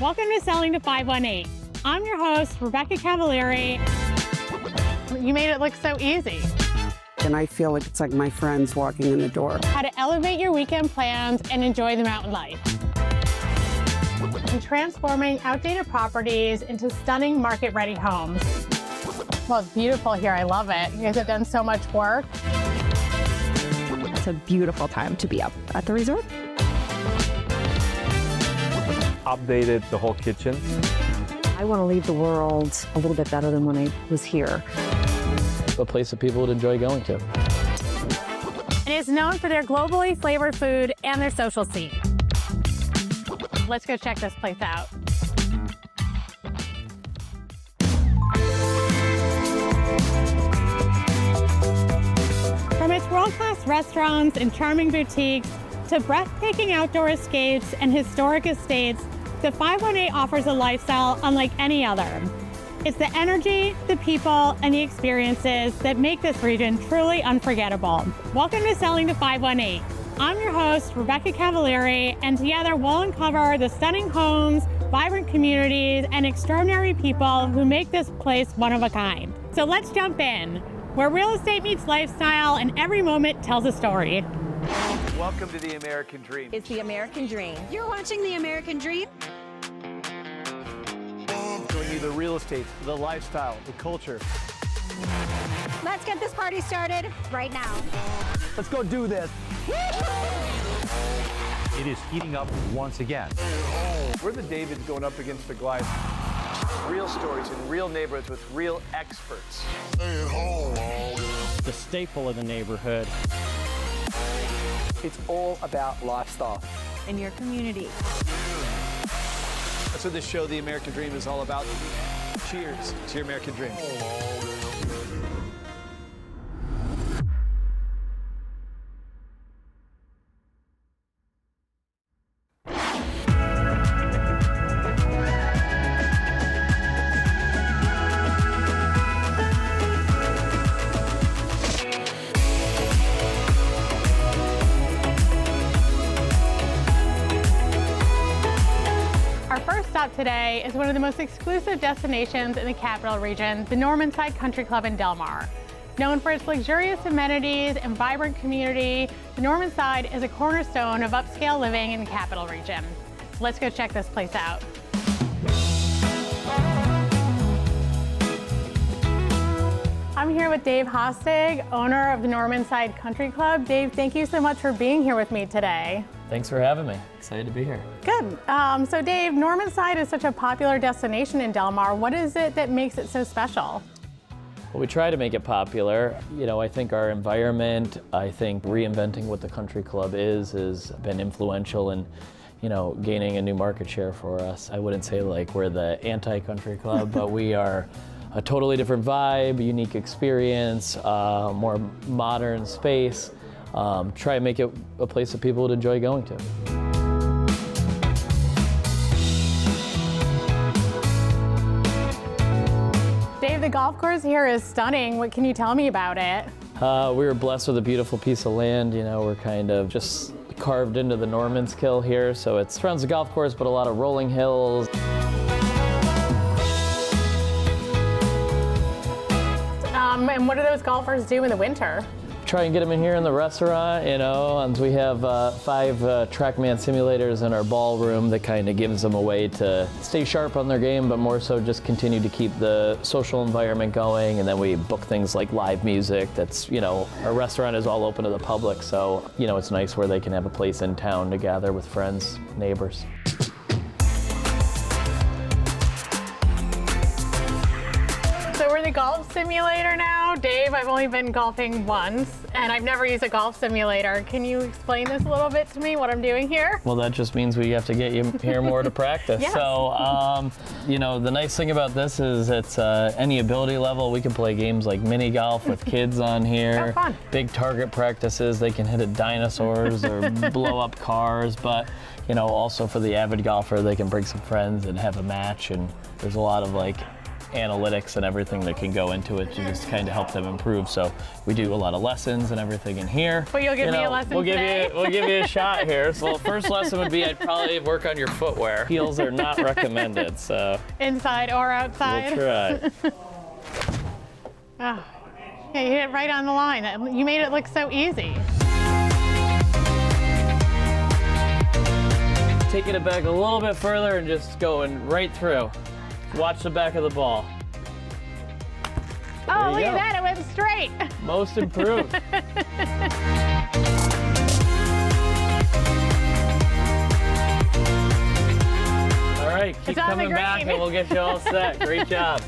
Welcome to Selling to 518. I'm your host, Rebecca Cavalieri. You made it look so easy. And I feel like it's like my friends walking in the door. How to elevate your weekend plans and enjoy the mountain life. And transforming outdated properties into stunning market-ready homes. Well, it's beautiful here. I love it. You guys have done so much work. It's a beautiful time to be up at the resort. Updated the whole kitchen. I want to leave the world a little bit better than when I was here. A place that people would enjoy going to. And it's known for their globally flavored food and their social scene. Let's go check this place out. From its world-class restaurants and charming boutiques to breathtaking outdoor escapes and historic estates, the 518 offers a lifestyle unlike any other. It's the energy, the people, and the experiences that make this region truly unforgettable. Welcome to Selling to 518. I'm your host, Rebecca Cavalieri, and together we'll uncover the stunning homes, vibrant communities, and extraordinary people who make this place one of a kind. So let's jump in, where real estate meets lifestyle and every moment tells a story. Welcome to the American Dream. It's the American Dream. You're watching the American Dream. Showing you the real estate, the lifestyle, the culture. Let's get this party started right now. Let's go do this. It is heating up once again. We're the Davids going up against the Goliath. Real stories in real neighborhoods with real experts. The staple of the neighborhood. It's all about lifestyle. In your community. That's what this show, The American Dream, is all about. Cheers to your American Dream. Today is one of the most exclusive destinations in the Capitol region, the Normanside Country Club in Del Mar. Known for its luxurious amenities and vibrant community, the Normanside is a cornerstone of upscale living in the Capitol region. Let's go check this place out. I'm here with Dave Hostig, owner of the Normanside Country Club. Dave, thank you so much for being here with me today. Thanks for having me. Excited to be here. Good. So Dave, Normanside is such a popular destination in Del Mar. What is it that makes it so special? Well, we try to make it popular. You know, I think our environment, I think reinventing what the country club is has been influential in, you know, gaining a new market share for us. I wouldn't say like we're the anti-country club, but we are a totally different vibe, unique experience, more modern space. Try and make it a place that people would enjoy going to. Dave, the golf course here is stunning. What can you tell me about it? We were blessed with a beautiful piece of land. You know, we're kind of just carved into the Norman's Kill here, so it surrounds the golf course, but a lot of rolling hills. And what do those golfers do in the winter? Try and get them in here in the restaurant, you know, and we have 5 TrackMan simulators in our ballroom that kind of gives them a way to stay sharp on their game, but more so just continue to keep the social environment going. And then we book things like live music that's, you know, our restaurant is all open to the public, so, you know, it's nice where they can have a place in town to gather with friends, neighbors. So we're the golf simulator now. Dave, I've only been golfing once, and I've never used a golf simulator. Can you explain this a little bit to me, what I'm doing here? Well, that just means we have to get you here more to practice. Yes. So, you know, the nice thing about this is it's any ability level. We can play games like mini golf with kids on here. Oh, fun. Big target practices. They can hit at dinosaurs or blow up cars. But, you know, also for the avid golfer, they can bring some friends and have a match. And there's a lot of like analytics and everything that can go into it to just kind of help them improve. So we do a lot of lessons and everything in here. But you'll give me a lesson today? We'll give you a shot here. So first lesson would be I'd probably work on your footwear. Heels are not recommended, so. Inside or outside? We'll try. Oh. Yeah, you hit it right on the line. You made it look so easy. Taking it back a little bit further and just going right through. Watch the back of the ball. Oh, look at that, it went straight. Most improved. All right, keep coming back and we'll get you all set. Great job.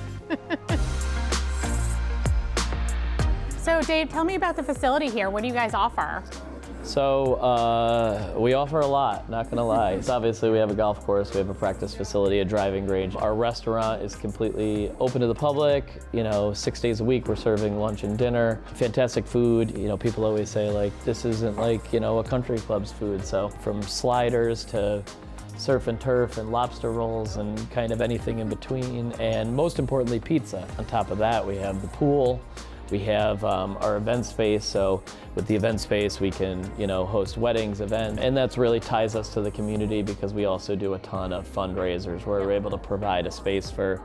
So Dave, tell me about the facility here. What do you guys offer? So we offer a lot, not gonna lie. So obviously we have a golf course, we have a practice facility, a driving range. Our restaurant is completely open to the public, 6 days a week we're serving lunch and dinner. Fantastic food, people always say like, this isn't like, a country club's food. So from sliders to surf and turf and lobster rolls and kind of anything in between. And most importantly, pizza. On top of that, we have the pool. We have our event space, so with the event space we can, host weddings, events, and that's really ties us to the community because we also do a ton of fundraisers where we're able to provide a space for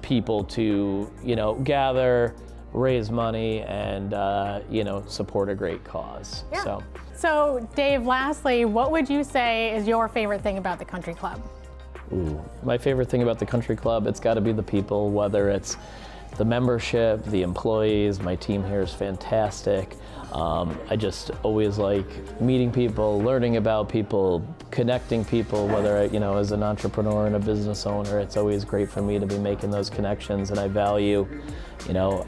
people to, gather, raise money, and, support a great cause. Yeah. So Dave, lastly, what would you say is your favorite thing about the country club? Ooh, my favorite thing about the country club, it's got to be the people, whether it's the membership, the employees. My team here is fantastic. I just always like meeting people, learning about people, connecting people, whether as an entrepreneur and a business owner, it's always great for me to be making those connections, and I value,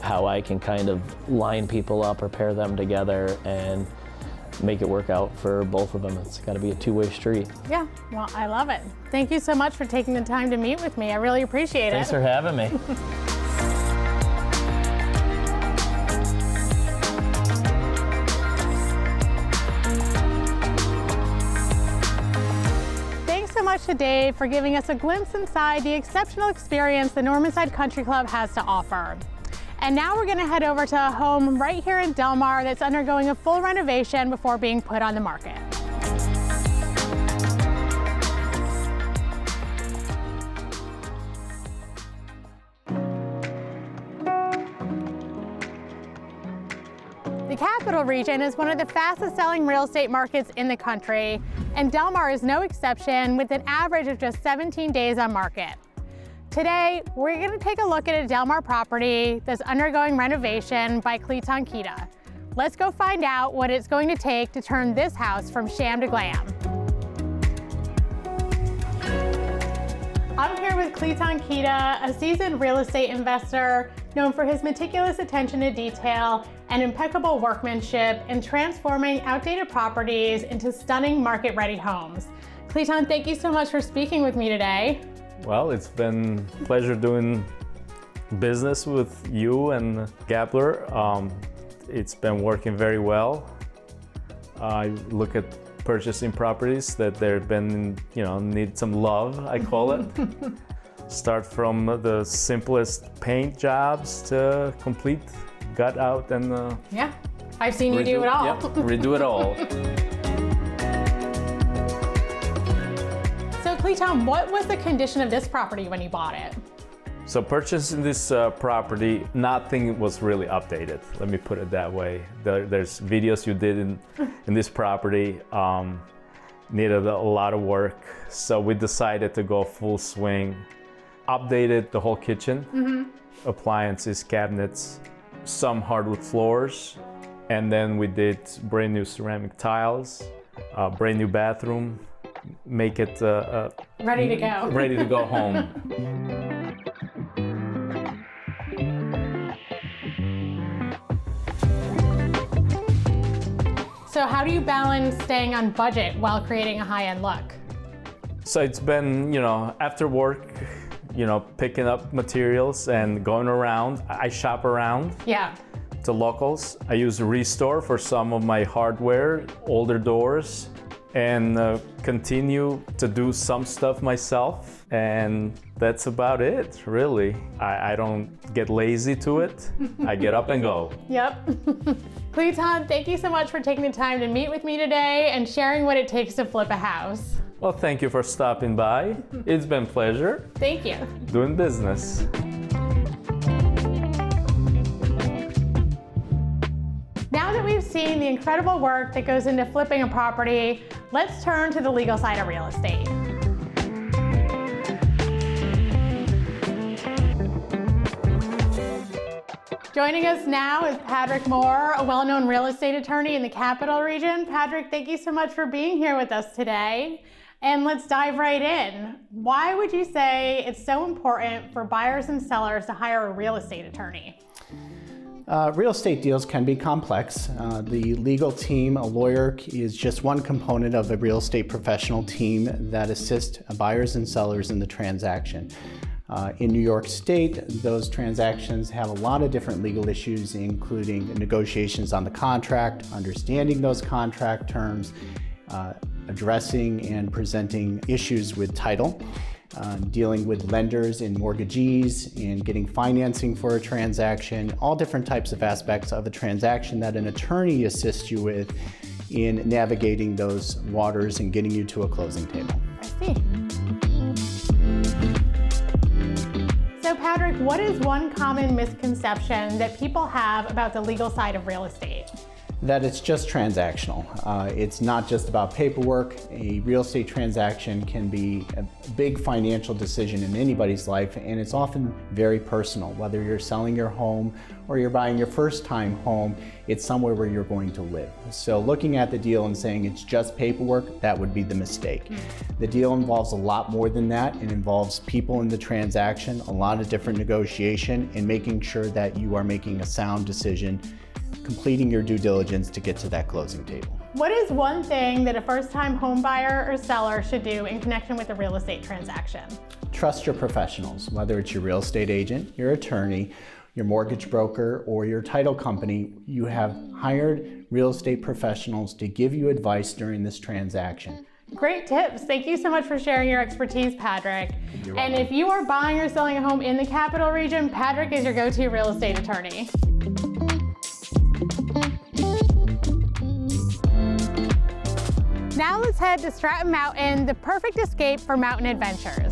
how I can kind of line people up or pair them together and make it work out for both of them. It's got to be a two-way street. Yeah, well, I love it. Thank you so much for taking the time to meet with me. I really appreciate it. Thanks for having me. Much to Dave for giving us a glimpse inside the exceptional experience the Normanside Country Club has to offer. And now we're going to head over to a home right here in Del Mar that's undergoing a full renovation before being put on the market. The Capital region is one of the fastest selling real estate markets in the country, and Del Mar is no exception with an average of just 17 days on market. Today, we're going to take a look at a Del Mar property that's undergoing renovation by Kilton Kita. Let's go find out what it's going to take to turn this house from sham to glam. I'm here with Kilton Kita, a seasoned real estate investor known for his meticulous attention to detail and impeccable workmanship in transforming outdated properties into stunning market-ready homes. Kilton, thank you so much for speaking with me today. Well, it's been a pleasure doing business with you and Captial. It's been working very well. I look at purchasing properties that they've been, need some love, I call it. Start from the simplest paint jobs to complete gut out and yeah, I've seen you do it all. Yeah, redo it all. So Kilton, what was the condition of this property when you bought it? So purchasing this property, nothing was really updated. Let me put it that way. There's videos you did in this property, needed a lot of work. So we decided to go full swing, updated the whole kitchen, appliances, cabinets, some hardwood floors, and then we did brand new ceramic tiles, brand new bathroom, make it ready to go. Ready to go home. So how do you balance staying on budget while creating a high-end look? So it's been, after work, picking up materials and going around. I shop around. Yeah. To locals. I use Restore for some of my hardware, older doors, and continue to do some stuff myself. And that's about it, really. I don't get lazy to it. I get up and go. Yep. Cleton, thank you so much for taking the time to meet with me today and sharing what it takes to flip a house. Well, thank you for stopping by. It's been a pleasure. Thank you. Doing business. Now that we've seen the incredible work that goes into flipping a property, let's turn to the legal side of real estate. Joining us now is Padric Moore, a well-known real estate attorney in the Capitol region. Padric, thank you so much for being here with us today. And let's dive right in. Why would you say it's so important for buyers and sellers to hire a real estate attorney? Real estate deals can be complex. The legal team, a lawyer, is just one component of a real estate professional team that assists buyers and sellers in the transaction. In New York State, those transactions have a lot of different legal issues, including negotiations on the contract, understanding those contract terms, addressing and presenting issues with title, dealing with lenders and mortgagees, and getting financing for a transaction, all different types of aspects of a transaction that an attorney assists you with in navigating those waters and getting you to a closing table. I see. So Padric, what is one common misconception that people have about the legal side of real estate? That it's just transactional. It's not just about paperwork. A real estate transaction can be a big financial decision in anybody's life, and it's often very personal. Whether you're selling your home or you're buying your first time home, it's somewhere where you're going to live. So looking at the deal and saying it's just paperwork, that would be the mistake. The deal involves a lot more than that. It involves people in the transaction, a lot of different negotiation, and making sure that you are making a sound decision, completing your due diligence to get to that closing table. What is one thing that a first-time home buyer or seller should do in connection with a real estate transaction? Trust your professionals, whether it's your real estate agent, your attorney, your mortgage broker, or your title company. You have hired real estate professionals to give you advice during this transaction. Great tips. Thank you so much for sharing your expertise, Padric. And if you are buying or selling a home in the Capitol region, Padric is your go-to real estate attorney. Now let's head to Stratton Mountain, the perfect escape for mountain adventures.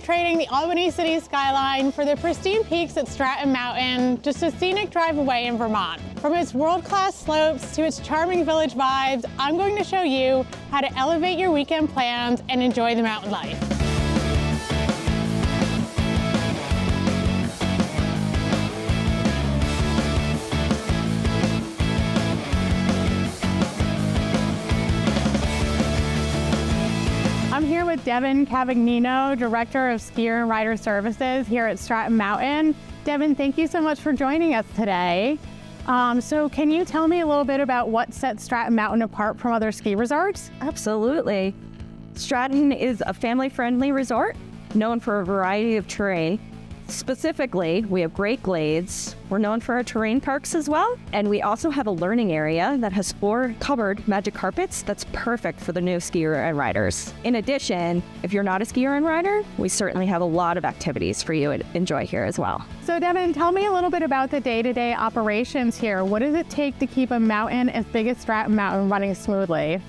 Trading the Albany city skyline for the pristine peaks at Stratton Mountain, just a scenic drive away in Vermont. From its world-class slopes to its charming village vibes, I'm going to show you how to elevate your weekend plans and enjoy the mountain life. I'm here with Devin Cavagnino, Director of Skier and Rider Services here at Stratton Mountain. Devin, thank you so much for joining us today. So can you tell me a little bit about what sets Stratton Mountain apart from other ski resorts? Absolutely. Stratton is a family-friendly resort known for a variety of terrain. Specifically, we have great glades. We're known for our terrain parks as well. And we also have a learning area that has 4 covered magic carpets that's perfect for the new skier and riders. In addition, if you're not a skier and rider, we certainly have a lot of activities for you to enjoy here as well. So Devin, tell me a little bit about the day-to-day operations here. What does it take to keep a mountain as big as Stratton Mountain running smoothly?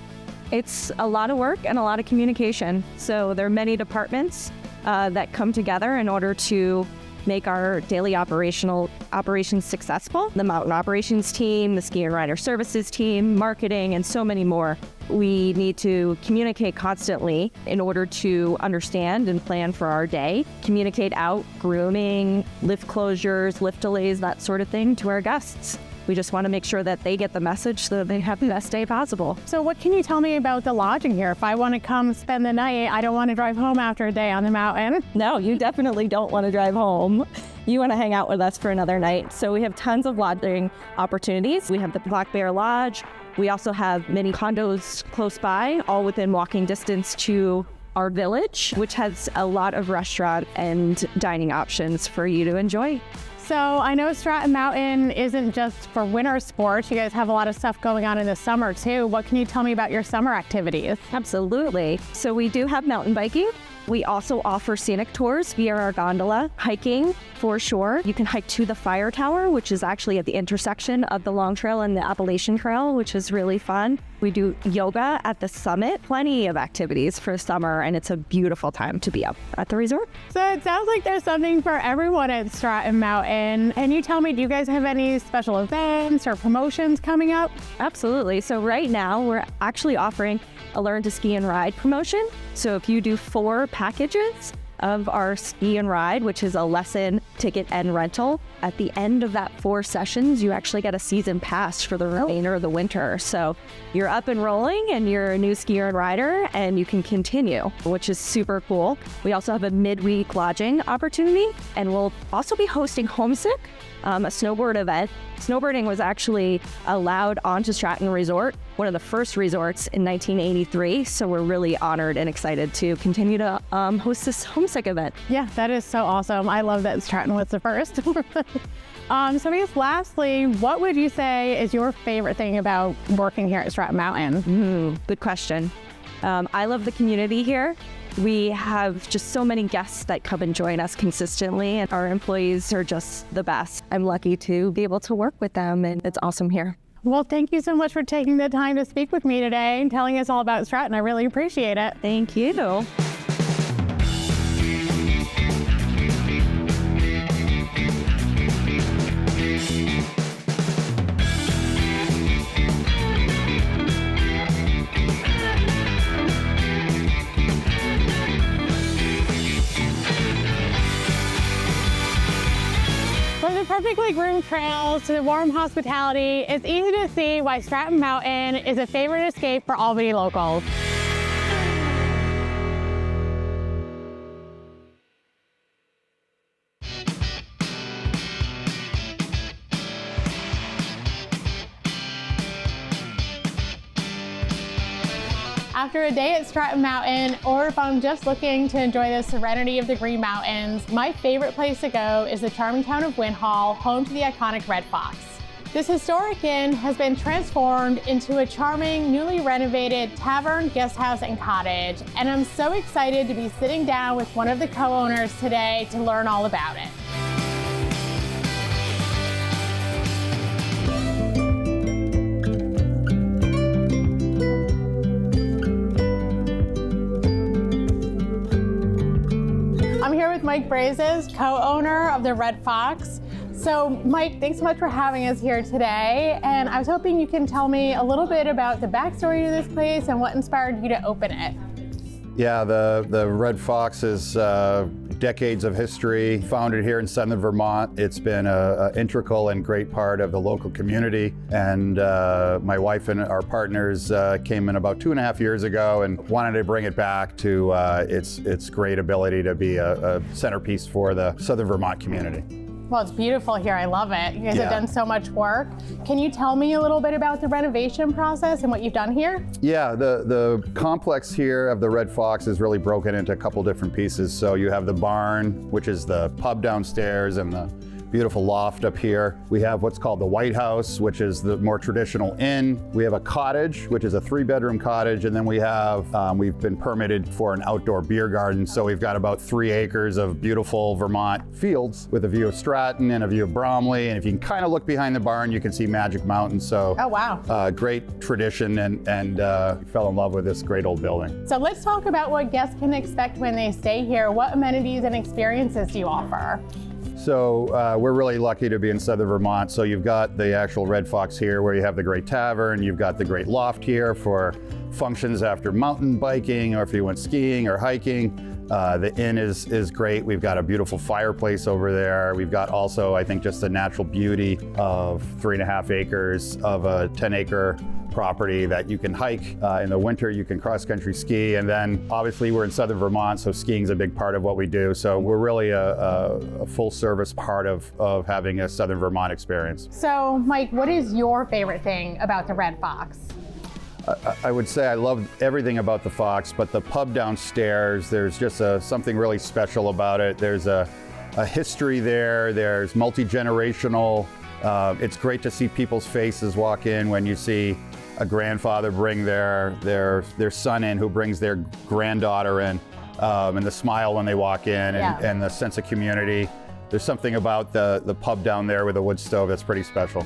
It's a lot of work and a lot of communication. So there are many departments that come together in order to make our daily operations successful. The mountain operations team, the ski and rider services team, marketing, and so many more. We need to communicate constantly in order to understand and plan for our day, communicate out grooming, lift closures, lift delays, that sort of thing to our guests. We just want to make sure that they get the message so that they have the best day possible. So what can you tell me about the lodging here? If I want to come spend the night, I don't want to drive home after a day on the mountain. No, you definitely don't want to drive home. you want to hang out with us for another night. So we have tons of lodging opportunities. We have the Black Bear Lodge. We also have many condos close by, all within walking distance to our village, which has a lot of restaurant and dining options for you to enjoy. So I know Stratton Mountain isn't just for winter sports. You guys have a lot of stuff going on in the summer too. What can you tell me about your summer activities? Absolutely. So we do have mountain biking. We also offer scenic tours via our gondola, hiking for sure. You can hike to the fire tower, which is actually at the intersection of the Long Trail and the Appalachian Trail, which is really fun. We do yoga at the summit, plenty of activities for summer, and it's a beautiful time to be up at the resort. So it sounds like there's something for everyone at Stratton Mountain. And you tell me, do you guys have any special events or promotions coming up? Absolutely. So right now we're actually offering a Learn to Ski and Ride promotion. So if you do 4 packages of our ski and ride, which is a lesson, ticket, and rental, at the end of that 4 sessions, you actually get a season pass for the remainder of the winter. So you're up and rolling and you're a new skier and rider and you can continue, which is super cool. We also have a midweek lodging opportunity, and we'll also be hosting Homesick, a snowboard event. Snowboarding was actually allowed onto Stratton Resort, one of the first resorts in 1983. So we're really honored and excited to continue to host this Homesick event. Yeah, that is so awesome. I love that Stratton was the first. So I guess lastly, what would you say is your favorite thing about working here at Stratton Mountain? Good question. I love the community here. We have just so many guests that come and join us consistently, and our employees are just the best. I'm lucky to be able to work with them, and it's awesome here. Well, thank you so much for taking the time to speak with me today and telling us all about Stratton. I really appreciate it. Thank you. Perfectly groomed trails to the warm hospitality, it's easy to see why Stratton Mountain is a favorite escape for Albany locals. After a day at Stratton Mountain, or if I'm just looking to enjoy the serenity of the Green Mountains, my favorite place to go is the charming town of Winhall, home to the iconic Red Fox. This historic inn has been transformed into a charming, newly renovated tavern, guest house, and cottage, and I'm so excited to be sitting down with one of the co-owners today to learn all about it. I'm here with Mike Brazes, co-owner of the Red Fox. So Mike, thanks so much for having us here today. And I was hoping you can tell me a little bit about the backstory to this place and what inspired you to open it. Yeah, the Red Fox is decades of history, founded here in southern Vermont. It's been an integral and great part of the local community. And my wife and our partners came in about 2.5 years ago and wanted to bring it back to its great ability to be a centerpiece for the southern Vermont community. Well, it's beautiful here. I love it. You guys have done so much work. Can you tell me a little bit about the renovation process and what you've done here? Yeah, the complex here of the Red Fox is really broken into a couple different pieces. So you have the barn, which is the pub downstairs, and the beautiful loft up here. We have what's called the White House, which is the more traditional inn. We have a cottage, which is a 3-bedroom cottage, and then we have, we've been permitted for an outdoor beer garden. So we've got about 3 acres of beautiful Vermont fields with a view of Stratton and a view of Bromley. And if you can kind of look behind the barn, you can see Magic Mountain. So, oh wow, great tradition, and fell in love with this great old building. So let's talk about what guests can expect when they stay here. What amenities and experiences do you offer? So we're really lucky to be in southern Vermont. So you've got the actual Red Fox here where you have the great tavern. You've got the great loft here for functions after mountain biking or if you went skiing or hiking. The inn is great. We've got a beautiful fireplace over there. We've got also, I think, just the natural beauty of 3.5 acres of a 10-acre property that you can hike. In the winter, you can cross-country ski. And then obviously we're in southern Vermont, so skiing is a big part of what we do. So we're really a full-service part of having a southern Vermont experience. So, Mike, what is your favorite thing about the Red Fox? I would say I love everything about the Fox, but the pub downstairs, there's just something really special about it. There's a history there. There's multi-generational. It's great to see people's faces walk in when you see a grandfather bring their son in, who brings their granddaughter in, and the smile when they walk in, and the sense of community. There's something about the pub down there with a wood stove that's pretty special.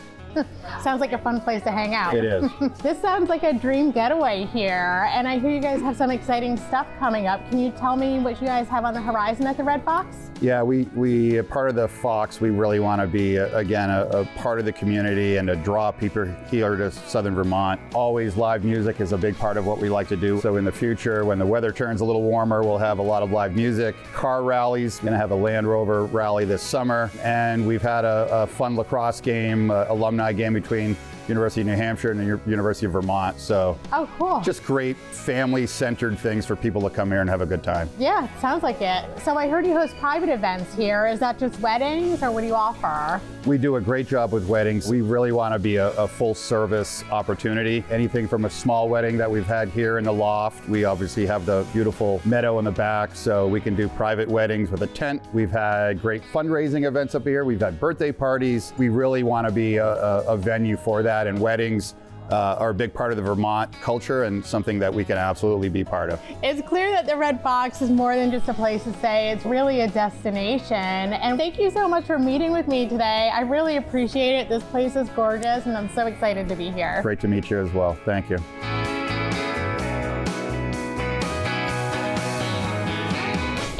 Sounds like a fun place to hang out. It is. This sounds like a dream getaway here, and I hear you guys have some exciting stuff coming up. Can you tell me what you guys have on the horizon at the Red Fox? Yeah, we part of the Fox, we really want to be, again, a part of the community and to draw people here to southern Vermont. Always live music is a big part of what we like to do. So in the future, when the weather turns a little warmer, we'll have a lot of live music. Car rallies, going to have a Land Rover rally this summer. And we've had a fun lacrosse game, alumni game between University of New Hampshire and the University of Vermont. So cool. Just great family-centered things for people to come here and have a good time. Yeah, sounds like it. So I heard you host private events here. Is that just weddings, or what do you offer? We do a great job with weddings. We really want to be a full-service opportunity. Anything from a small wedding that we've had here in the loft. We obviously have the beautiful meadow in the back, so we can do private weddings with a tent. We've had great fundraising events up here. We've had birthday parties. We really want to be a venue for that, and weddings are a big part of the Vermont culture and something that we can absolutely be part of. It's clear that the Red Fox is more than just a place to stay. It's really a destination. And thank you so much for meeting with me today. I really appreciate it. This place is gorgeous, and I'm so excited to be here. Great to meet you as well. Thank you.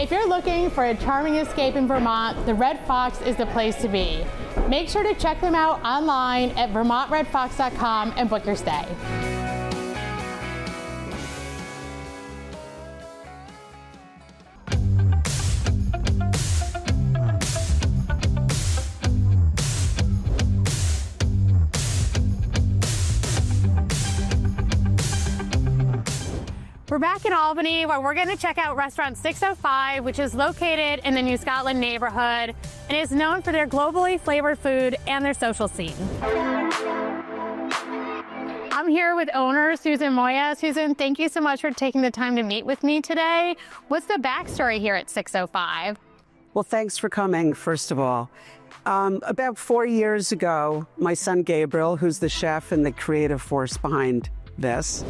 If you're looking for a charming escape in Vermont, the Red Fox is the place to be. Make sure to check them out online at vermontredfox.com and book your stay. We're back in Albany, where we're going to check out Restaurant 605, which is located in the New Scotland neighborhood and is known for their globally flavored food and their social scene. I'm here with owner Susan Moya. Susan, thank you so much for taking the time to meet with me today. What's the backstory here at 605? Well, thanks for coming, first of all. About 4 years ago, my son Gabriel, who's the chef and the creative force behind this,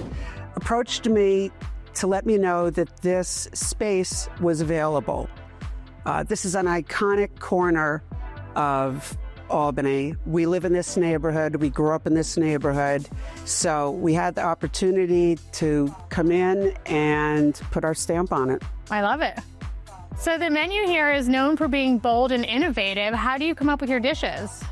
approached me to let me know that this space was available. This is an iconic corner of Albany. We live in this neighborhood. We grew up in this neighborhood. So we had the opportunity to come in and put our stamp on it. I love it. So the menu here is known for being bold and innovative. How do you come up with your dishes?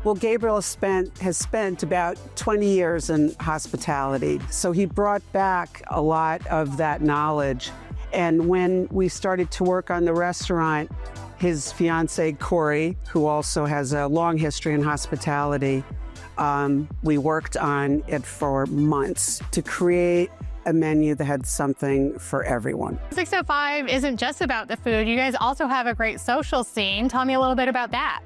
Well, Gabriel has spent about 20 years in hospitality, so he brought back a lot of that knowledge. And when we started to work on the restaurant, his fiancee, Corey, who also has a long history in hospitality, we worked on it for months to create a menu that had something for everyone. 605 isn't just about the food. You guys also have a great social scene. Tell me a little bit about that.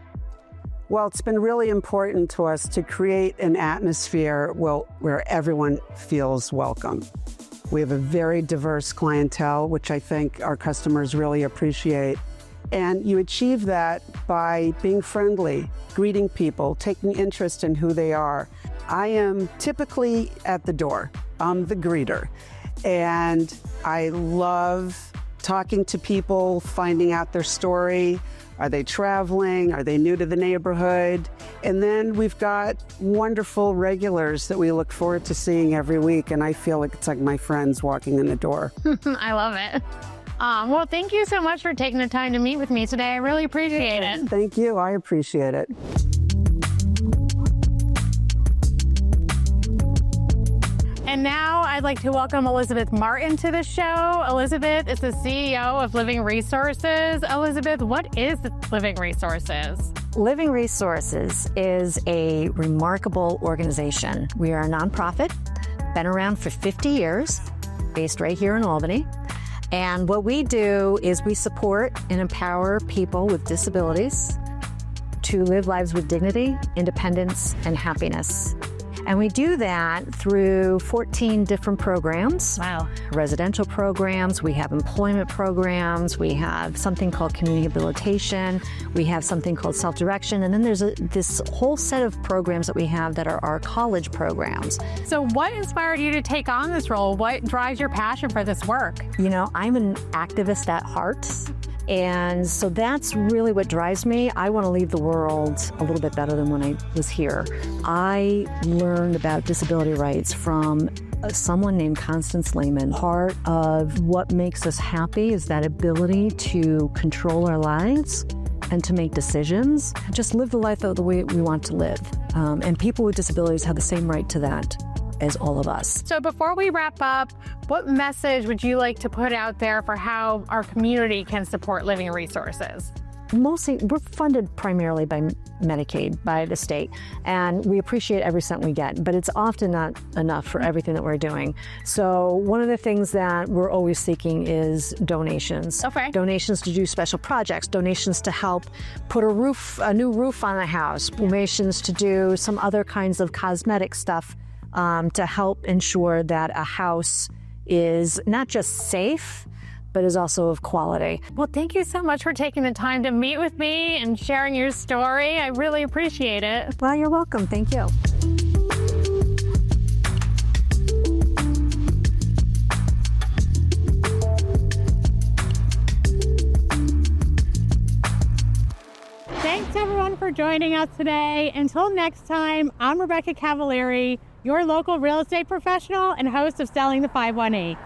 Well, it's been really important to us to create an atmosphere where everyone feels welcome. We have a very diverse clientele, which I think our customers really appreciate. And you achieve that by being friendly, greeting people, taking interest in who they are. I am typically at the door. I'm the greeter. And I love talking to people, finding out their story. Are they traveling? Are they new to the neighborhood? And then we've got wonderful regulars that we look forward to seeing every week. And I feel like it's like my friends walking in the door. I love it. Well, thank you so much for taking the time to meet with me today. I really appreciate it. Thank you. I appreciate it. And now I'd like to welcome Elizabeth Martin to the show. Elizabeth is the CEO of Living Resources. Elizabeth, what is Living Resources? Living Resources is a remarkable organization. We are a nonprofit, been around for 50 years, based right here in Albany. And what we do is we support and empower people with disabilities to live lives with dignity, independence, and happiness. And we do that through 14 different programs. Wow. Residential programs, we have employment programs, we have something called community habilitation, we have something called self-direction, and then there's this whole set of programs that we have that are our college programs. So what inspired you to take on this role? What drives your passion for this work? You know, I'm an activist at heart. And so that's really what drives me. I want to leave the world a little bit better than when I was here. I learned about disability rights from someone named Constance Lehman. Part of what makes us happy is that ability to control our lives and to make decisions, just live the life the way we want to live. And people with disabilities have the same right to that as all of us. So before we wrap up, what message would you like to put out there for how our community can support Living Resources? Mostly, we're funded primarily by Medicaid, by the state, and we appreciate every cent we get, but it's often not enough for everything that we're doing. So one of the things that we're always seeking is donations. Okay. Donations to do special projects, donations to help put a new roof on a house, donations to do some other kinds of cosmetic stuff to help ensure that a house is not just safe, but is also of quality. Well, thank you so much for taking the time to meet with me and sharing your story. I really appreciate it. Well, you're welcome. Thank you. Thanks everyone for joining us today. Until next time, I'm Rebecca Cavalieri, your local real estate professional and host of Selling the 518.